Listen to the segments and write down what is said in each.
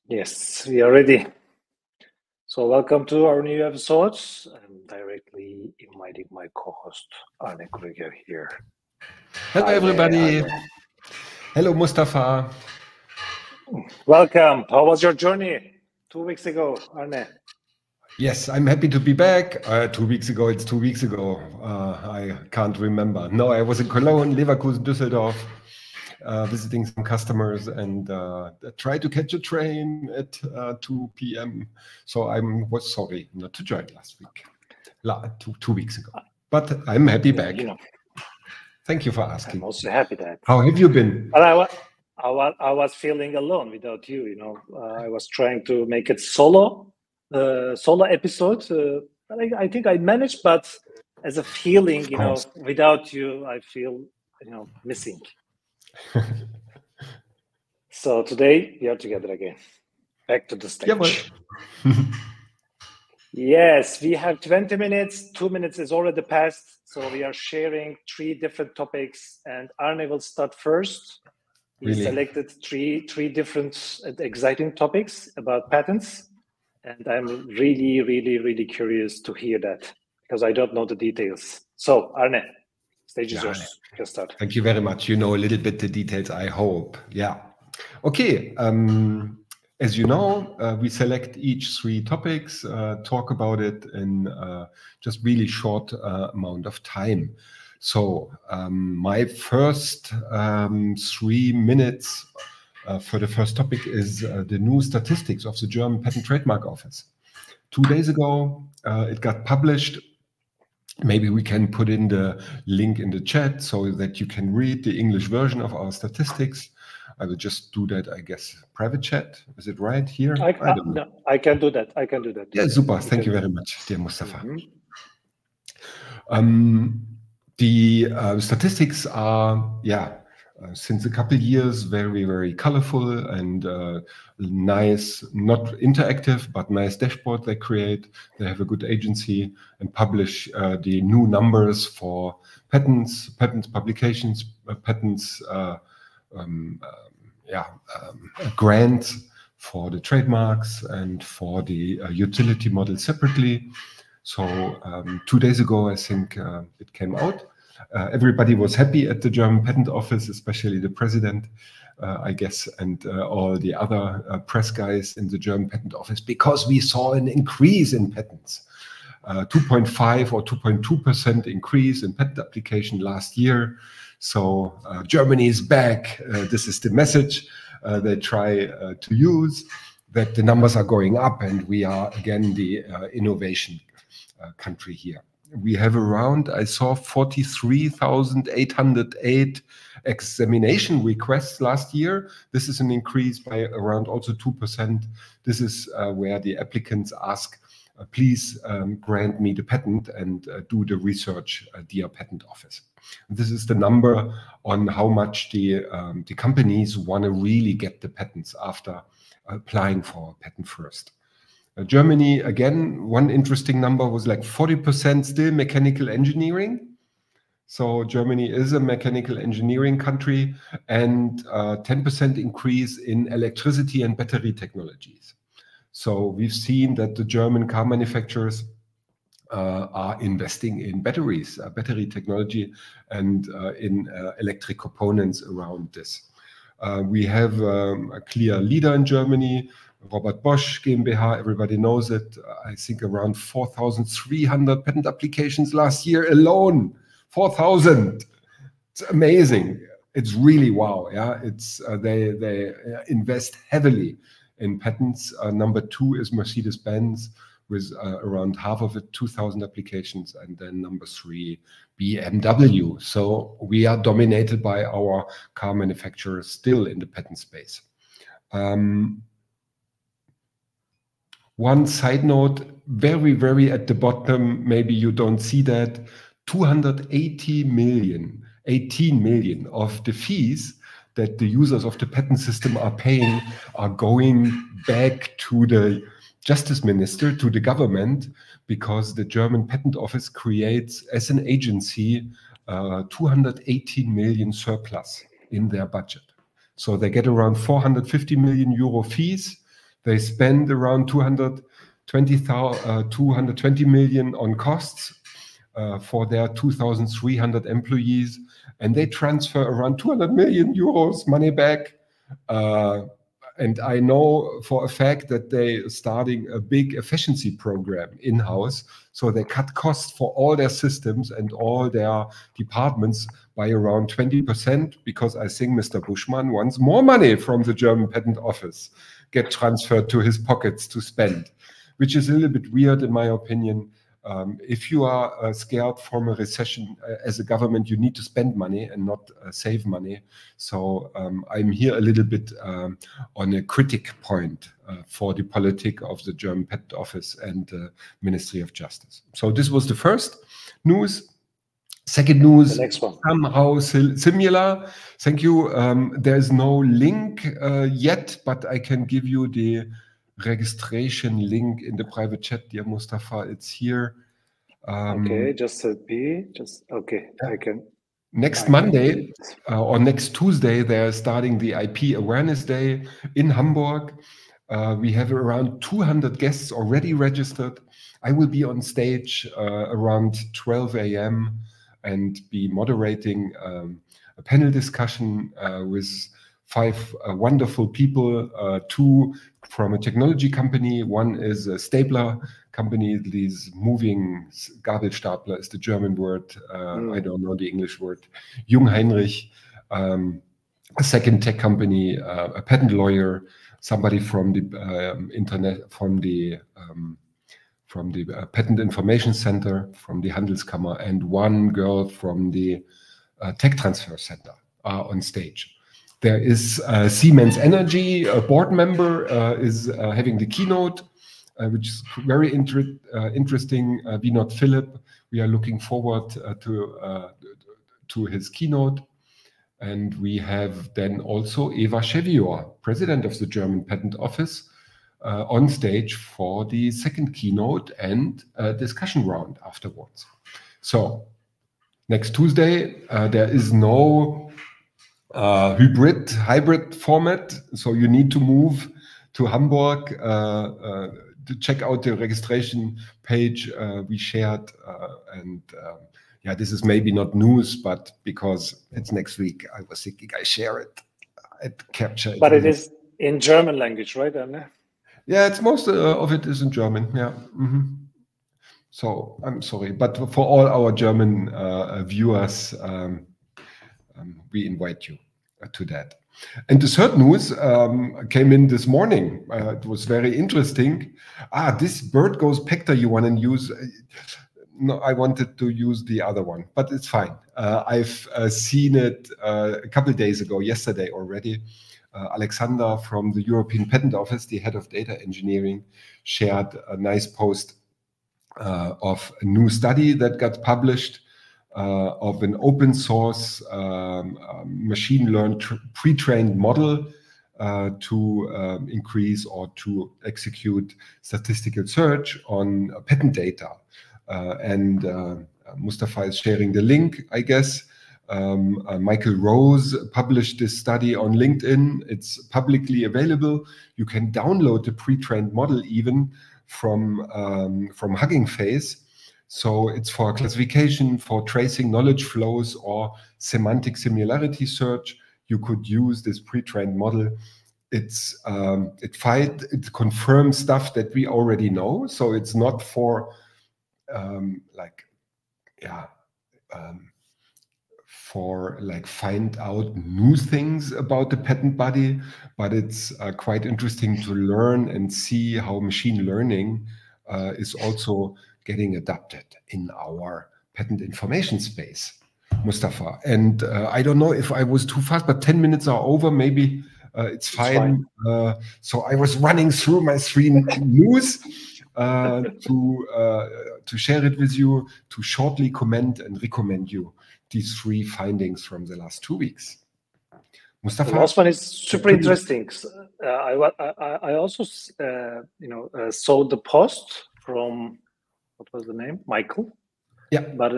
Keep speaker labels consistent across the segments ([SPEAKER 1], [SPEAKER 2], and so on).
[SPEAKER 1] Yes, we are ready. So welcome to our new episodes. I'm directly inviting my co-host Arne Krueger here.
[SPEAKER 2] Hello, everybody. Hello, Mustafa.
[SPEAKER 1] Welcome. How was your journey 2 weeks ago, Arne?
[SPEAKER 2] Yes, I'm happy to be back. 2 weeks ago, it's 2 weeks ago. I can't remember. No, I was in Cologne, Leverkusen, Düsseldorf, visiting some customers and tried to catch a train at 2 p.m. So I was sorry not to join last week, 2 weeks ago. But I'm happy back. Thank you for asking.
[SPEAKER 1] I'm also happy that.
[SPEAKER 2] How have you been?
[SPEAKER 1] But I was feeling alone without you. I was trying to make it solo episode. I think I managed, but as a feeling, without you, I feel missing. So today we are together again. Back to the stage. Yes, we have 20 minutes. 2 minutes is already passed. So we are sharing 3 different topics, and Arne will start first. He selected three different exciting topics about patents. And I'm really, really, really curious to hear that because I don't know the details. So Arne, stage is yours. You can start.
[SPEAKER 2] Thank you very much. You know a little bit the details, I hope. Yeah. Okay. As you know, we select each 3 topics, talk about it in just really short amount of time. So my first 3 minutes for the first topic is the new statistics of the German Patent Trademark Office. 2 days ago, it got published. Maybe we can put in the link in the chat so that you can read the English version of our statistics. I will just do that, I guess, private chat. Is it right here?
[SPEAKER 1] I can do that. I can do that.
[SPEAKER 2] Yeah, super. Thank you very much, dear Mustafa. The statistics are, since a couple of years, very, very colorful and nice, not interactive, but nice dashboard they create. They have a good agency and publish the new numbers for patents, publications, patents, grants for the trademarks and for the utility model separately. So 2 days ago, I think it came out. Everybody was happy at the German Patent Office, especially the president, I guess, and all the other press guys in the German Patent Office, because we saw an increase in patents. 2.5 or 2.2% increase in patent application last year. So Germany is back. This is the message they try to use, that the numbers are going up and we are again the innovation country here. We have around, I saw 43,808 examination requests last year. This is an increase by around also 2%. This is where the applicants ask, please grant me the patent and do the research, dear patent office. This is the number on how much the companies want to really get the patents after applying for a patent first. Germany, again, one interesting number was like 40% still mechanical engineering. So Germany is a mechanical engineering country, and 10% increase in electricity and battery technologies. So we've seen that the German car manufacturers are investing in batteries, battery technology, and in electric components around this. We have a clear leader in Germany, Robert Bosch GmbH, everybody knows it. I think around 4,300 patent applications last year alone. 4,000. It's amazing. It's really wow. Yeah, it's they invest heavily in patents. Number 2 is Mercedes-Benz with around half of it, 2,000 applications, and then number 3, BMW. So we are dominated by our car manufacturers still in the patent space. One side note, very, very at the bottom, maybe you don't see that, 18 million of the fees that the users of the patent system are paying are going back to the justice minister, to the government, because the German Patent Office creates, as an agency, 218 million surplus in their budget. So they get around 450 million euro fees. They spend around 220 million on costs for their 2,300 employees, and they transfer around 200 million euros money back. And I know for a fact that they are starting a big efficiency program in-house. So they cut costs for all their systems and all their departments by around 20%, because I think Mr. Buschmann wants more money from the German Patent Office get transferred to his pockets to spend, which is a little bit weird in my opinion. If you are scared from a recession as a government, you need to spend money and not save money. So I'm here a little bit on a critic point for the politic of the German Patent Office and Ministry of Justice. So this was the first news. Second news,
[SPEAKER 1] the next one.
[SPEAKER 2] Somehow similar. Thank you. There's no link yet, but I can give you the registration link in the private chat, dear Mustafa. It's here.
[SPEAKER 1] Okay, just a B. Okay. Yeah. I can.
[SPEAKER 2] Next Monday or next Tuesday, they're starting the IP Awareness Day in Hamburg. We have around 200 guests already registered. I will be on stage around 12 a.m. and be moderating a panel discussion with 5 wonderful people, 2 from a technology company. One is a stapler company, these moving Gabelstapler is the German word. I don't know the English word. Jung Heinrich, a second tech company, a patent lawyer, somebody from the Patent Information Center, from the Handelskammer, and 1 girl from the Tech Transfer Center on stage. There is Siemens Energy, a board member, is having the keynote, which is very interesting. Vinod Philip, we are looking forward to his keynote. And we have then also Eva Chevior, president of the German Patent Office, on stage for the second keynote and discussion round afterwards. So next Tuesday, there is no hybrid format, so you need to move to Hamburg to check out the registration page we shared. Yeah, this is maybe not news, but because it's next week, I was thinking I share it. I'd capture it.
[SPEAKER 1] But it is in German language, right, Arne?
[SPEAKER 2] Yeah, it's most of it is in German. Yeah. So I'm sorry, but for all our German viewers, we invite you to that. And the third news came in this morning. It was very interesting. This bird goes pector you want to use. No, I wanted to use the other one, but it's fine. I've seen it a couple of days ago, yesterday already. Alexander from the European Patent Office, the head of data engineering, shared a nice post of a new study that got published of an open source machine learned pre-trained model to increase or to execute statistical search on patent data. And Mustafa is sharing the link, I guess. Michael Rose published this study on LinkedIn. It's publicly available. You can download the pre-trained model even from Hugging Face. So it's for classification, for tracing knowledge flows or semantic similarity search. You could use this pre-trained model. It confirms stuff that we already know. So it's not for find out new things about the patent body, but it's quite interesting to learn and see how machine learning is also getting adapted in our patent information space, Mustafa. And I don't know if I was too fast, but 10 minutes are over. Maybe it's fine. So I was running through my 3 news to share it with you, to shortly comment and recommend you these 3 findings from the last 2 weeks. Mustafa?
[SPEAKER 1] The last one is super interesting. I also saw the post from, what was the name? Michael.
[SPEAKER 2] Yeah.
[SPEAKER 1] But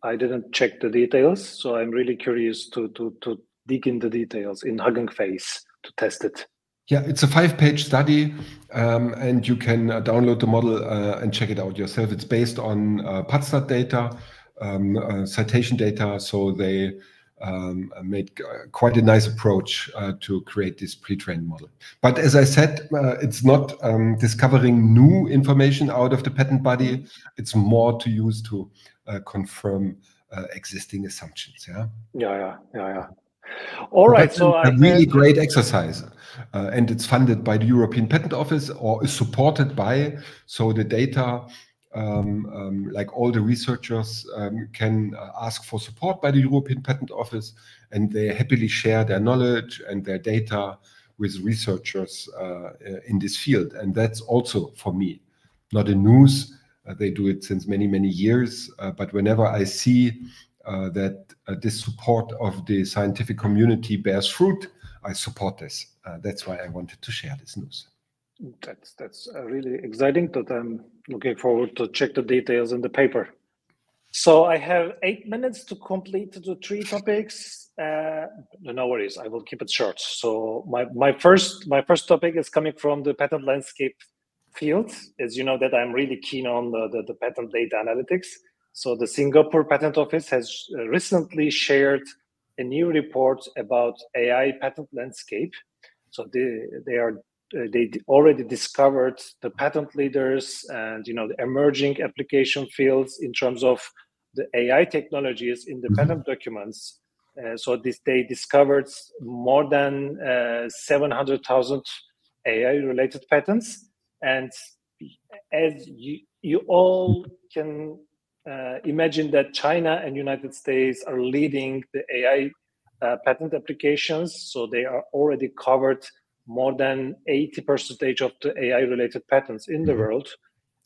[SPEAKER 1] I didn't check the details, so I'm really curious to dig in the details in Hugging Face to test it.
[SPEAKER 2] Yeah, it's a 5-page study, and you can download the model and check it out yourself. It's based on PubStat data, citation data, so they made quite a nice approach to create this pre-trained model. But as I said, it's not discovering new information out of the patent body. It's more to use to confirm existing assumptions.
[SPEAKER 1] Yeah. All right,
[SPEAKER 2] so a really great exercise, and it's funded by the European Patent Office or is supported by. So the data, like all the researchers, can ask for support by the European Patent Office, and they happily share their knowledge and their data with researchers in this field. And that's also, for me, not a news. They do it since many, many years. But whenever I see that this support of the scientific community bears fruit, I support this. That's why I wanted to share this news.
[SPEAKER 1] That's really exciting. That I'm looking forward to check the details in the paper. So I have 8 minutes to complete the 3 topics. No worries, I will keep it short. So my first topic is coming from the patent landscape field. As you know, that I'm really keen on the patent data analytics. So the Singapore Patent Office has recently shared a new report about AI patent landscape. So they already discovered the patent leaders and the emerging application fields in terms of the AI technologies in the patent documents. So they discovered more than 700,000 AI-related patents, and as you all can imagine that China and United States are leading the AI patent applications. So they are already covered more than 80% of the AI-related patents in the world.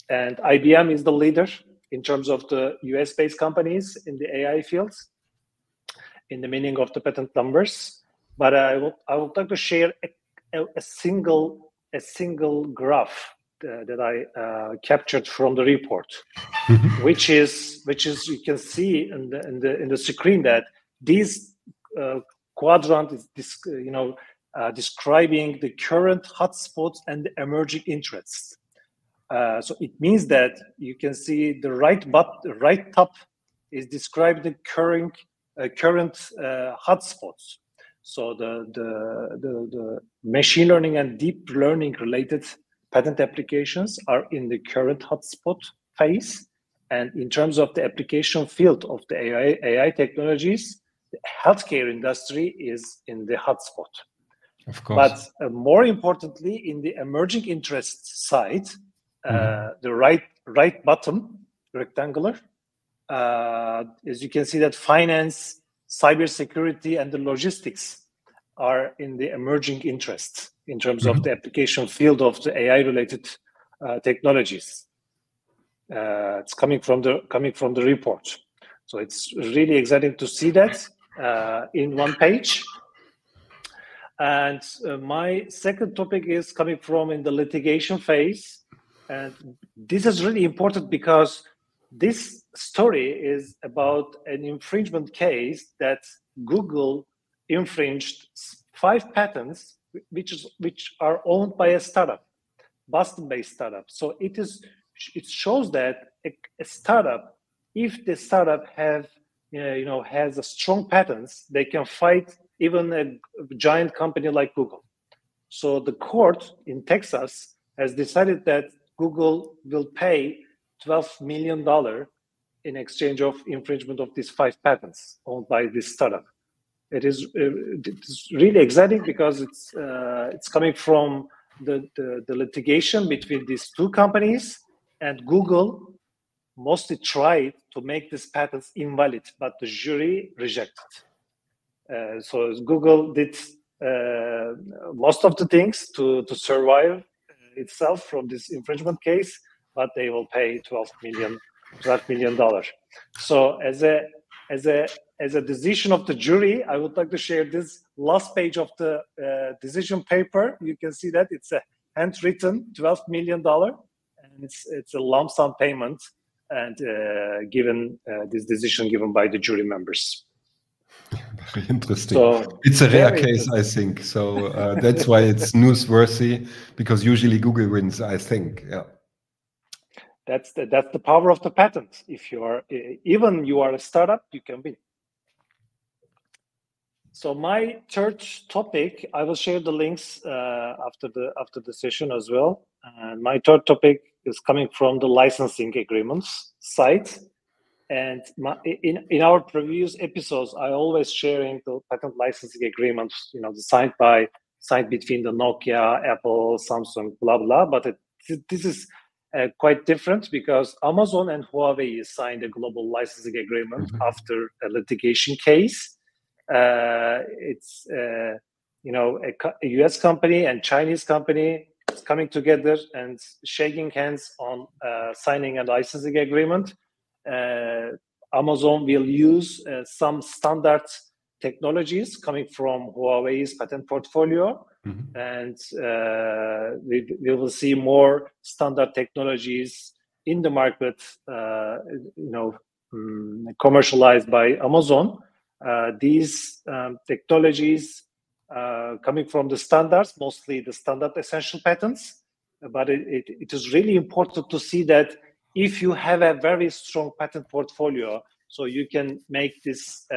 [SPEAKER 1] And IBM is the leader in terms of the US-based companies in the AI fields, in the meaning of the patent numbers. But I would like to share a single graph that I captured from the report, which is you can see in the screen that this quadrant is describing the current hotspots and the emerging interests. So it means that you can see the right top is describing the current hotspots. So the machine learning and deep learning related patent applications are in the current hotspot phase. And in terms of the application field of the AI technologies, the healthcare industry is in the hotspot.
[SPEAKER 2] Of course.
[SPEAKER 1] But more importantly, in the emerging interest side, the right bottom rectangular, as you can see that finance, cybersecurity, and the logistics are in the emerging interests in terms of the application field of the AI-related technologies. It's coming from the report, so it's really exciting to see that in one page. And my second topic is coming from in the litigation phase, and this is really important because this story is about an infringement case that Google infringed 5 patents, which are owned by a startup, Boston-based startup. So it shows that a startup, if the startup has a strong patents, they can fight even a giant company like Google. So the court in Texas has decided that Google will pay $12 million in exchange of infringement of these 5 patents owned by this startup. It's really exciting because it's coming from the litigation between these 2 companies, and Google mostly tried to make these patents invalid, but the jury rejected. So Google did most of the things to survive itself from this infringement case, but they will pay $12 million. So as a decision of the jury, I would like to share this last page of the decision paper. You can see that it's a handwritten $12 million, and it's a lump sum payment, and given this decision given by the jury members.
[SPEAKER 2] Very interesting. So, it's a rare case, I think. So that's why it's newsworthy, because usually Google wins, I think. Yeah.
[SPEAKER 1] That's the power of the patent. If you are you are a startup, you can win. So my third topic, I will share the links after the session as well. And my third topic is coming from the licensing agreements side. And in our previous episodes, I always sharing the patent licensing agreements, signed between the Nokia, Apple, Samsung, blah blah. But this is quite different because Amazon and Huawei signed a global licensing agreement after a litigation case. It's a US company and Chinese company coming together and shaking hands on signing a licensing agreement. Amazon will use some standard technologies coming from Huawei's patent portfolio, and we will see more standard technologies in the market, commercialized by Amazon. These technologies coming from the standards, mostly the standard essential patents, but it is really important to see that if you have a very strong patent portfolio, so you can make this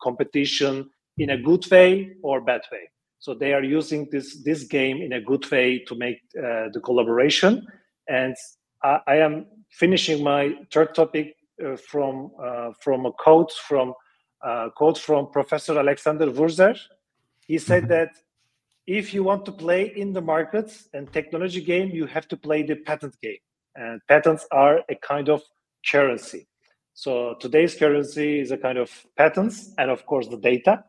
[SPEAKER 1] competition in a good way or bad way. So they are using this game in a good way to make the collaboration. And I am finishing my third topic from a quote from Professor Alexander Wurzer. He said that if you want to play in the market and technology game, you have to play the patent game. And patents are a kind of currency. So today's currency is a kind of patents, and of course the data,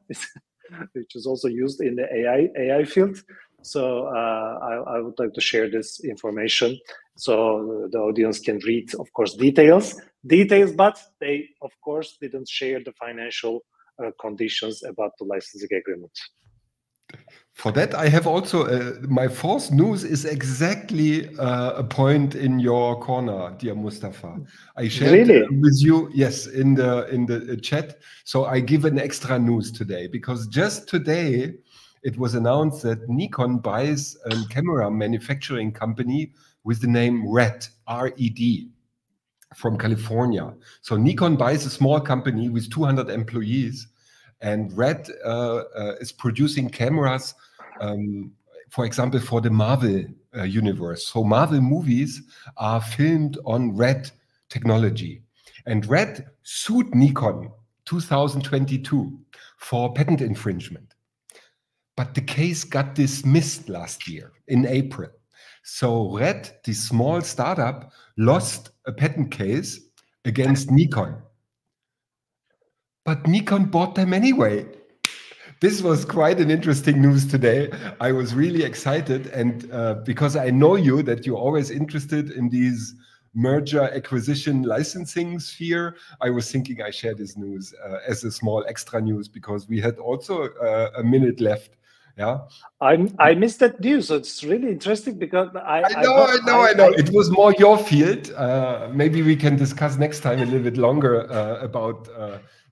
[SPEAKER 1] which is also used in the AI field. So I would like to share this information so the audience can read, of course, details, but they, of course, didn't share the financial conditions about the licensing agreement.
[SPEAKER 2] For that, I have also my fourth news is exactly a point in your corner, dear Mustafa. I shared with you, yes, in the chat. So I give an extra news today because just today it was announced that Nikon buys a camera manufacturing company with the name RED, R-E-D, from California. So Nikon buys a small company with 200 employees. And RED is producing cameras, for example, for the Marvel universe. So Marvel movies are filmed on RED technology. And RED sued Nikon 2022 for patent infringement. But the case got dismissed last year in April. So RED, the small startup, lost a patent case against Nikon. But Nikon bought them anyway. This was quite an interesting news today. I was really excited, and because I know you, that you're always interested in these merger, acquisition, licensing sphere, I was thinking I share this news as a small extra news because we had also a minute left. Yeah,
[SPEAKER 1] I missed that news. So it's really interesting because I
[SPEAKER 2] know. It was more your field. Maybe we can discuss next time a little bit longer about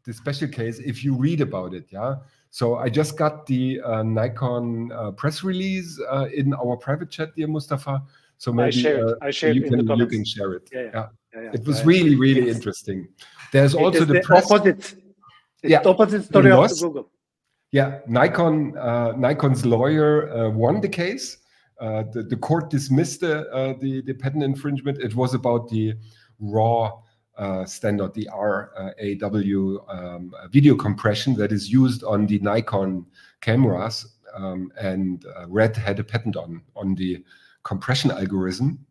[SPEAKER 2] the special case if you read about it. Yeah. So I just got the Nikon press release in our private chat, dear Mustafa. So maybe
[SPEAKER 1] I shared
[SPEAKER 2] you can share it. Yeah. It was really interesting. There's also the press.
[SPEAKER 1] Opposite. It's the opposite story of the Google.
[SPEAKER 2] Yeah, Nikon's lawyer won the case. The court dismissed the patent infringement. It was about the RAW standard, the RAW video compression that is used on the Nikon cameras, and RED had a patent on the compression algorithm.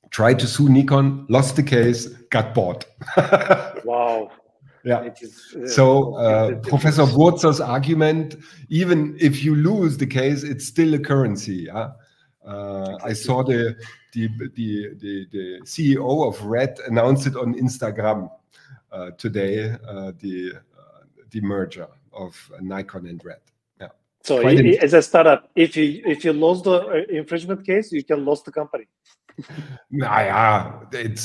[SPEAKER 2] Tried to sue Nikon, lost the case, got bought.
[SPEAKER 1] Wow.
[SPEAKER 2] Yeah. So Professor Wurzer's argument, even if you lose the case, it's still a currency. Yeah. I saw the CEO of RED announced it on Instagram today. The merger of Nikon and RED. Yeah.
[SPEAKER 1] So as a startup, if you lose the infringement case, you can lose the company.
[SPEAKER 2] Yeah,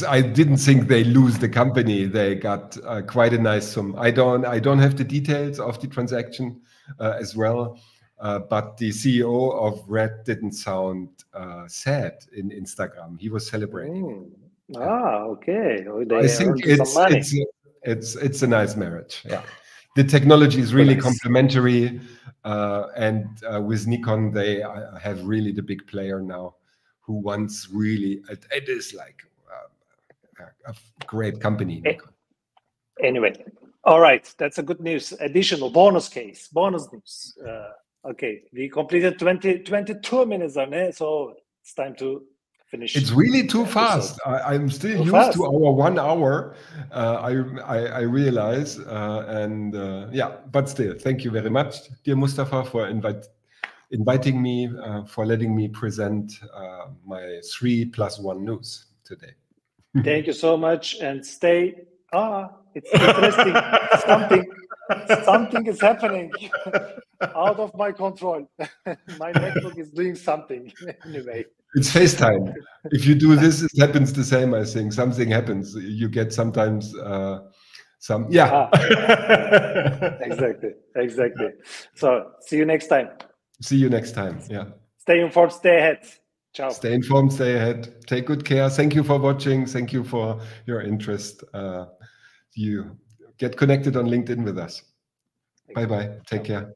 [SPEAKER 2] I didn't think they lose the company. They got quite a nice sum. I don't have the details of the transaction as well, but the CEO of Red didn't sound sad in Instagram. He was celebrating.
[SPEAKER 1] Ah, okay. Oh,
[SPEAKER 2] I
[SPEAKER 1] they
[SPEAKER 2] think
[SPEAKER 1] earned some money.
[SPEAKER 2] it's a nice marriage. Yeah, the technology is really complementary, and with Nikon they have really the big player now, who wants really it is like a great company. Nikon.
[SPEAKER 1] Anyway, all right, that's a good news. Additional bonus news. Okay, we completed 22 minutes, Arne, so it's time to finish.
[SPEAKER 2] It's really too fast. I'm still used to our 1 hour. I realize, and yeah, but still, thank you very much, dear Mustafa, for inviting me, for letting me present my 3+1 news today.
[SPEAKER 1] Thank you so much, and stay. It's interesting. something is happening out of my control. My MacBook is doing something anyway.
[SPEAKER 2] It's FaceTime. If you do this, it happens the same, I think. Something happens. You get sometimes some, yeah.
[SPEAKER 1] Exactly. So see you next time.
[SPEAKER 2] See you next time, yeah.
[SPEAKER 1] Stay informed, stay ahead. Ciao.
[SPEAKER 2] Stay informed, stay ahead. Take good care. Thank you for watching. Thank you for your interest. You get connected on LinkedIn with us. Bye-bye. Take care.